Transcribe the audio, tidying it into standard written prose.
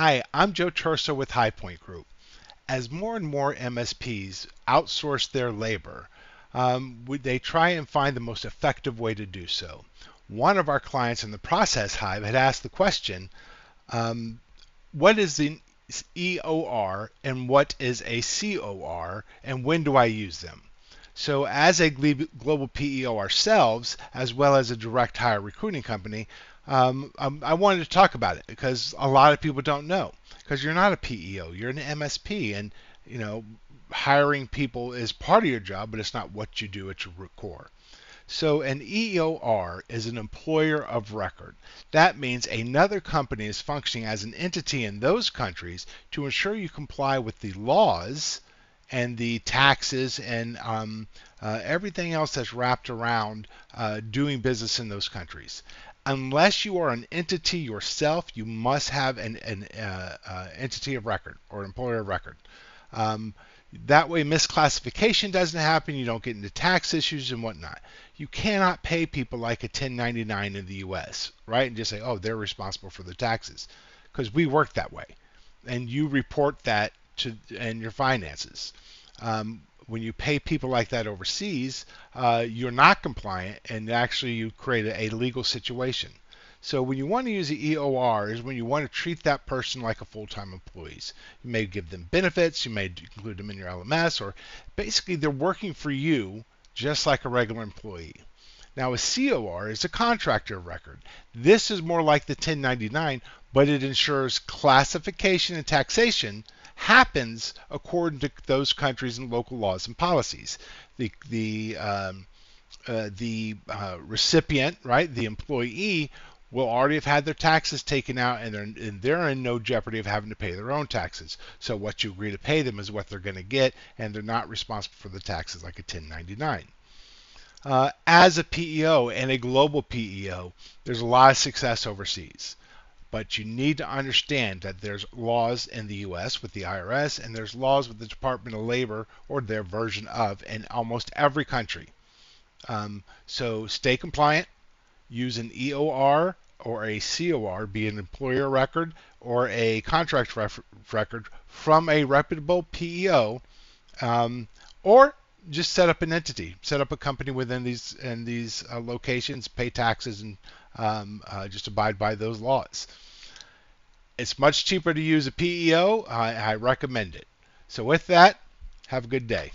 Hi, I'm Joe Terso with HivePoint Group. As more and more MSPs outsource their labor, they try and find the most effective way to do so. One of our clients in the process Hive had asked the question, what is the EOR and what is a COR and when do I use them? So as a global PEO ourselves, as well as a direct hire recruiting company, I wanted to talk about it because a lot of people don't know. Because you're not a PEO, you're an MSP, and you know hiring people is part of your job, but it's not what you do at your core. So an EOR is an employer of record. That means another company is functioning as an entity in those countries to ensure you comply with the laws and the taxes and everything else that's wrapped around doing business in those countries. Unless you are an entity yourself, you must have an entity of record or employer of record. That way, misclassification doesn't happen. You don't get into tax issues and whatnot. You cannot pay people like a 1099 in the U.S., right? And just say, oh, they're responsible for the taxes, because we work that way, and you report that to and your finances. When you pay people like that overseas, you're not compliant, and actually you create a legal situation. So when you want to use the EOR is when you want to treat that person like a full-time employee. You may give them benefits, you may include them in your LMS, or basically they're working for you just like a regular employee. Now a COR is a contractor of record. This is more like the 1099, but it ensures classification and taxation happens according to those countries and local laws and policies. The recipient, right, the employee, will already have had their taxes taken out, and they're in no jeopardy of having to pay their own taxes. So what you agree to pay them is what they're going to get, and they're not responsible for the taxes like a 1099. As a PEO and a global PEO, there's a lot of success overseas. But you need to understand that there's laws in the U.S. with the IRS, and there's laws with the Department of Labor, or their version of, in almost every country. So stay compliant. Use an EOR or a COR, be an employer record or a contract record from a reputable PEO, or just set up an entity, set up a company within these locations, pay taxes, and just abide by those laws. It's much cheaper to use a PEO. I recommend it. So with that, have a good day.